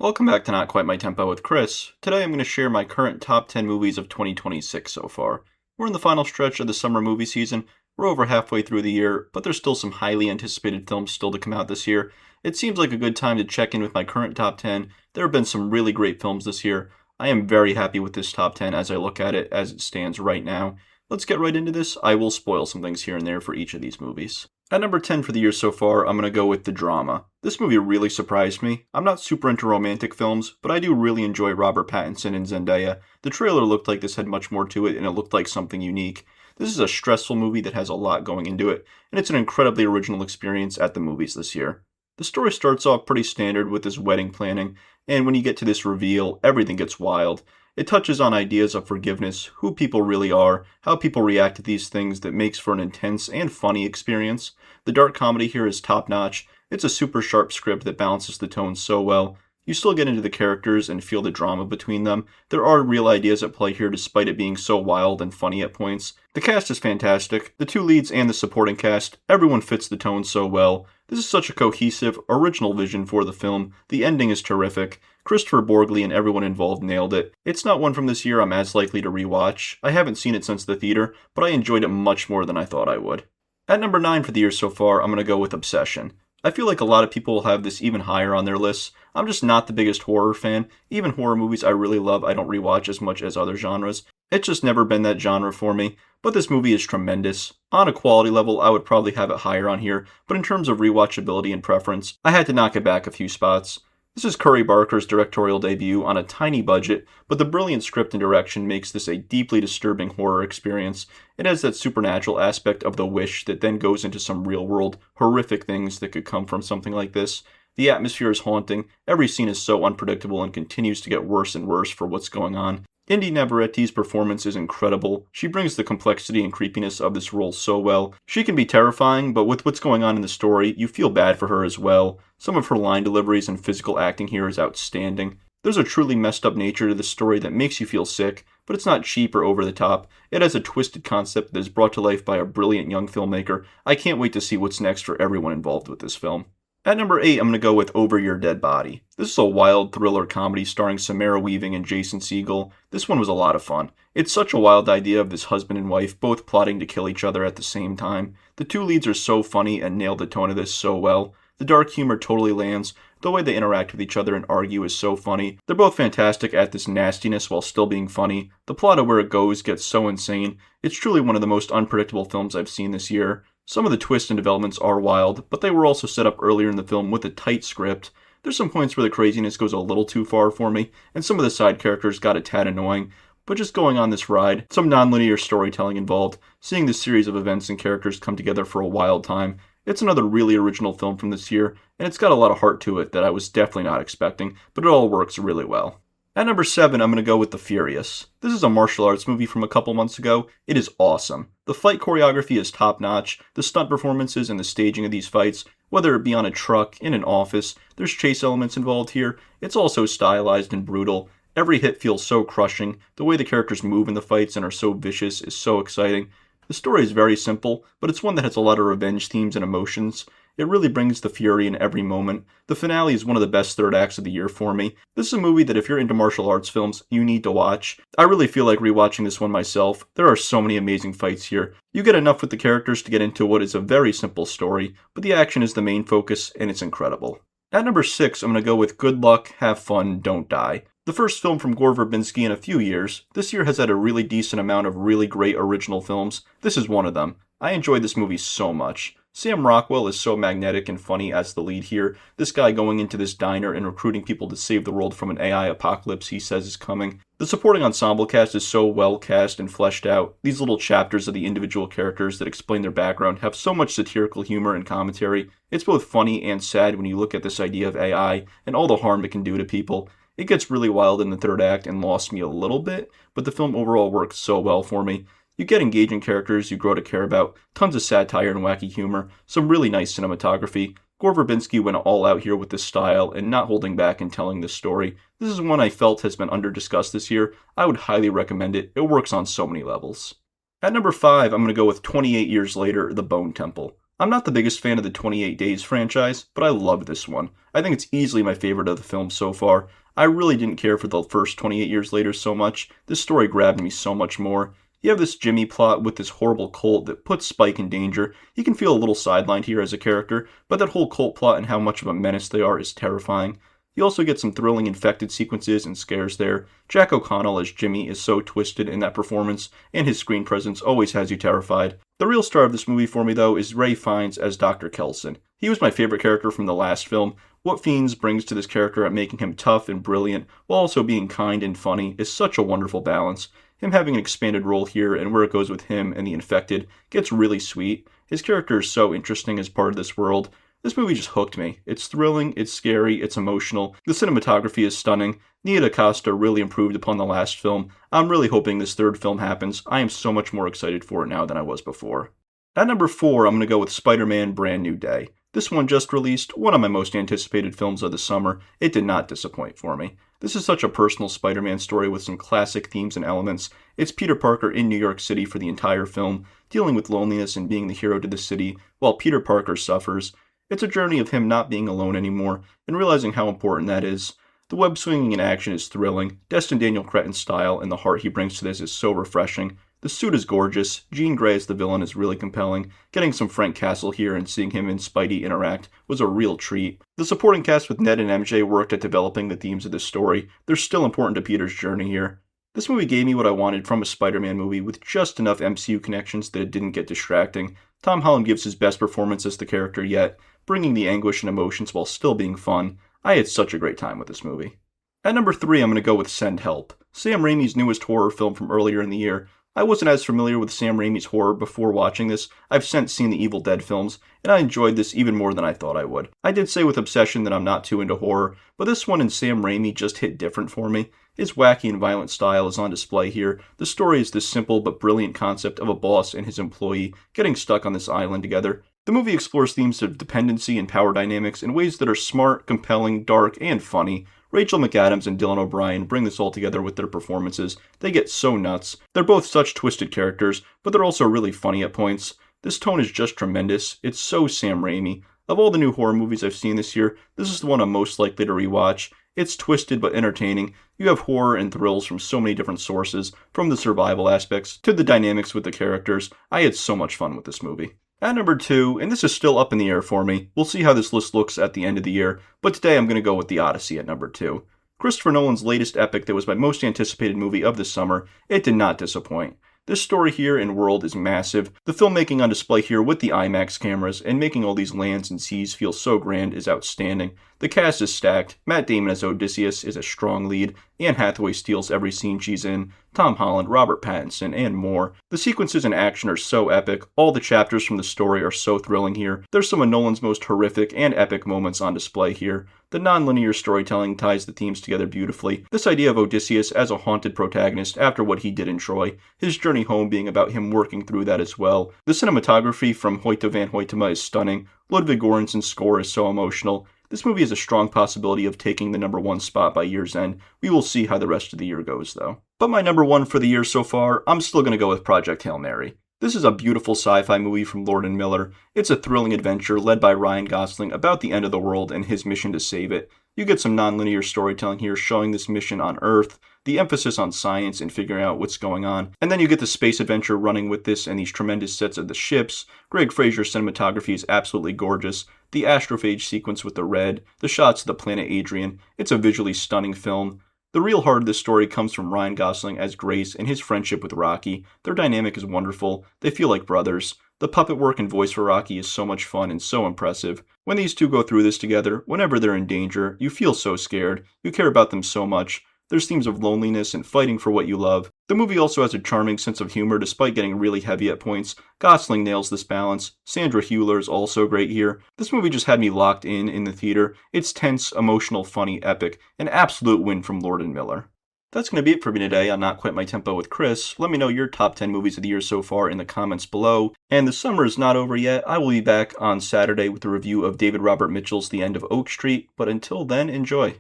Welcome back to Not Quite My Tempo with Chris. Today I'm going to share my current top 10 movies of 2026 so far. We're in the final stretch of the summer movie season. We're over halfway through the year, but there's still some highly anticipated films still to come out this year. It seems like a good time to check in with my current top 10. There have been some really great films this year. I am very happy with this top 10 as I look at it as it stands right now. Let's get right into this. I will spoil some things here and there for each of these movies. At number 10 for the year so far, I'm going to go with The Drama. This movie really surprised me. I'm not super into romantic films, but I do really enjoy Robert Pattinson and Zendaya. The trailer looked like this had much more to it, and it looked like something unique. This is a stressful movie that has a lot going into it, and it's an incredibly original experience at the movies this year. The story starts off pretty standard with this wedding planning, and when you get to this reveal, everything gets wild. It touches on ideas of forgiveness, who people really are, how people react to these things that makes for an intense and funny experience. The dark comedy here is top-notch. It's a super sharp script that balances the tone so well. You still get into the characters and feel the drama between them. There are real ideas at play here despite it being so wild and funny at points. The cast is fantastic. The two leads and the supporting cast, everyone fits the tone so well. This is such a cohesive, original vision for the film. The ending is terrific. Christopher Borgli and everyone involved nailed it. It's not one from this year I'm as likely to rewatch. I haven't seen it since the theater, but I enjoyed it much more than I thought I would. At number 9 for the year so far, I'm going to go with Obsession. I feel like a lot of people will have this even higher on their lists. I'm just not the biggest horror fan. Even horror movies I really love, I don't rewatch as much as other genres. It's just never been that genre for me, but this movie is tremendous. On a quality level, I would probably have it higher on here, but in terms of rewatchability and preference, I had to knock it back a few spots. This is Curry Barker's directorial debut on a tiny budget, but the brilliant script and direction makes this a deeply disturbing horror experience. It has that supernatural aspect of The Wish that then goes into some real-world, horrific things that could come from something like this. The atmosphere is haunting, every scene is so unpredictable and continues to get worse and worse for what's going on. Indy Navarrete's performance is incredible. She brings the complexity and creepiness of this role so well. She can be terrifying, but with what's going on in the story, you feel bad for her as well. Some of her line deliveries and physical acting here is outstanding. There's a truly messed up nature to this story that makes you feel sick, but it's not cheap or over the top. It has a twisted concept that is brought to life by a brilliant young filmmaker. I can't wait to see what's next for everyone involved with this film. At number 8, I'm going to go with Over Your Dead Body. This is a wild thriller comedy starring Samara Weaving and Jason Segel. This one was a lot of fun. It's such a wild idea of this husband and wife both plotting to kill each other at the same time. The two leads are so funny and nailed the tone of this so well. The dark humor totally lands. The way they interact with each other and argue is so funny. They're both fantastic at this nastiness while still being funny. The plot of where it goes gets so insane. It's truly one of the most unpredictable films I've seen this year. Some of the twists and developments are wild, but they were also set up earlier in the film with a tight script. There's some points where the craziness goes a little too far for me, and some of the side characters got a tad annoying. But just going on this ride, some non-linear storytelling involved, seeing this series of events and characters come together for a wild time. It's another really original film from this year, and it's got a lot of heart to it that I was definitely not expecting, but it all works really well. At number 7, I'm going to go with The Furious. This is a martial arts movie from a couple months ago. It is awesome. The fight choreography is top-notch. The stunt performances and the staging of these fights, whether it be on a truck, in an office, there's chase elements involved here. It's also stylized and brutal. Every hit feels so crushing. The way the characters move in the fights and are so vicious is so exciting. The story is very simple, but it's one that has a lot of revenge themes and emotions. It really brings the fury in every moment. The finale is one of the best third acts of the year for me. This is a movie that if you're into martial arts films, you need to watch. I really feel like rewatching this one myself. There are so many amazing fights here. You get enough with the characters to get into what is a very simple story, but the action is the main focus, and it's incredible. At number 6, I'm going to go with Good Luck, Have Fun, Don't Die. The first film from Gore Verbinski in a few years, this year has had a really decent amount of really great original films. This is one of them. I enjoyed this movie so much. Sam Rockwell is so magnetic and funny as the lead here. This guy going into this diner and recruiting people to save the world from an AI apocalypse he says is coming. The supporting ensemble cast is so well cast and fleshed out. These little chapters of the individual characters that explain their background have so much satirical humor and commentary. It's both funny and sad when you look at this idea of AI and all the harm it can do to people. It gets really wild in the third act and lost me a little bit, but the film overall works so well for me. You get engaging characters you grow to care about, tons of satire and wacky humor, some really nice cinematography. Gore Verbinski went all out here with this style and not holding back in telling this story. This is one I felt has been under-discussed this year. I would highly recommend it. It works on so many levels. At number 5, I'm going to go with 28 Years Later, The Bone Temple. I'm not the biggest fan of the 28 Days franchise, but I love this one. I think it's easily my favorite of the films so far. I really didn't care for the first 28 Years Later so much. This story grabbed me so much more. You have this Jimmy plot with this horrible cult that puts Spike in danger. He can feel a little sidelined here as a character, but that whole cult plot and how much of a menace they are is terrifying. You also get some thrilling infected sequences and scares there. Jack O'Connell as Jimmy is so twisted in that performance, and his screen presence always has you terrified. The real star of this movie for me, though, is Ralph Fiennes as Dr. Kelson. He was my favorite character from the last film. What Fiennes brings to this character at making him tough and brilliant, while also being kind and funny, is such a wonderful balance. Him having an expanded role here and where it goes with him and the infected gets really sweet. His character is so interesting as part of this world. This movie just hooked me. It's thrilling, it's scary, it's emotional. The cinematography is stunning. Nia DaCosta really improved upon the last film. I'm really hoping this third film happens. I am so much more excited for it now than I was before. At number 4, I'm going to go with Spider-Man Brand New Day. This one just released, one of my most anticipated films of the summer. It did not disappoint for me. This is such a personal Spider-Man story with some classic themes and elements. It's Peter Parker in New York City for the entire film, dealing with loneliness and being the hero to the city, while Peter Parker suffers. It's a journey of him not being alone anymore, and realizing how important that is. The web swinging in action is thrilling. Destin Daniel Cretton's style and the heart he brings to this is so refreshing. The suit is gorgeous. Jean Grey as the villain is really compelling. Getting some Frank Castle here and seeing him and Spidey interact was a real treat. The supporting cast with Ned and MJ worked at developing the themes of this story. They're still important to Peter's journey here. This movie gave me what I wanted from a Spider-Man movie with just enough MCU connections that it didn't get distracting. Tom Holland gives his best performance as the character yet, bringing the anguish and emotions while still being fun. I had such a great time with this movie. At number 3, I'm going to go with Send Help, Sam Raimi's newest horror film from earlier in the year. I wasn't as familiar with Sam Raimi's horror before watching this. I've since seen the Evil Dead films, and I enjoyed this even more than I thought I would. I did say with Obsession that I'm not too into horror, but this one and Sam Raimi just hit different for me. His wacky and violent style is on display here. The story is this simple but brilliant concept of a boss and his employee getting stuck on this island together. The movie explores themes of dependency and power dynamics in ways that are smart, compelling, dark, and funny. Rachel McAdams and Dylan O'Brien bring this all together with their performances. They get so nuts. They're both such twisted characters, but they're also really funny at points. This tone is just tremendous. It's so Sam Raimi. Of all the new horror movies I've seen this year, this is the one I'm most likely to rewatch. It's twisted but entertaining. You have horror and thrills from so many different sources, from the survival aspects to the dynamics with the characters. I had so much fun with this movie. At number 2, and this is still up in the air for me, we'll see how this list looks at the end of the year, but today I'm going to go with The Odyssey at number 2. Christopher Nolan's latest epic that was my most anticipated movie of the summer, it did not disappoint. This story here and world is massive. The filmmaking on display here with the IMAX cameras and making all these lands and seas feel so grand is outstanding. The cast is stacked. Matt Damon as Odysseus is a strong lead. Anne Hathaway steals every scene she's in. Tom Holland, Robert Pattinson, and more. The sequences and action are so epic. All the chapters from the story are so thrilling here. There's some of Nolan's most horrific and epic moments on display here. The non-linear storytelling ties the themes together beautifully. This idea of Odysseus as a haunted protagonist after what he did in Troy, his journey home being about him working through that as well. The cinematography from Hoyte van Hoytema is stunning. Ludwig Göransson's score is so emotional. This movie has a strong possibility of taking the number 1 spot by year's end. We will see how the rest of the year goes, though. But my number 1 for the year so far, I'm still going to go with Project Hail Mary. This is a beautiful sci-fi movie from Lord & Miller. It's a thrilling adventure led by Ryan Gosling about the end of the world and his mission to save it. You get some non-linear storytelling here showing this mission on Earth, the emphasis on science and figuring out what's going on. And then you get the space adventure running with this and these tremendous sets of the ships. Greg Fraser's cinematography is absolutely gorgeous. The astrophage sequence with the red, the shots of the planet Adrian. It's a visually stunning film. The real heart of this story comes from Ryan Gosling as Grace and his friendship with Rocky. Their dynamic is wonderful. They feel like brothers. The puppet work and voice for Rocky is so much fun and so impressive. When these two go through this together, whenever they're in danger, you feel so scared. You care about them so much. There's themes of loneliness and fighting for what you love. The movie also has a charming sense of humor despite getting really heavy at points. Gosling nails this balance. Sandra Hüller is also great here. This movie just had me locked in the theater. It's tense, emotional, funny, epic. An absolute win from Lord & Miller. That's going to be it for me today on Not Quite My Tempo with Chris. Let me know your top 10 movies of the year so far in the comments below. And the summer is not over yet. I will be back on Saturday with a review of David Robert Mitchell's The End of Oak Street. But until then, enjoy.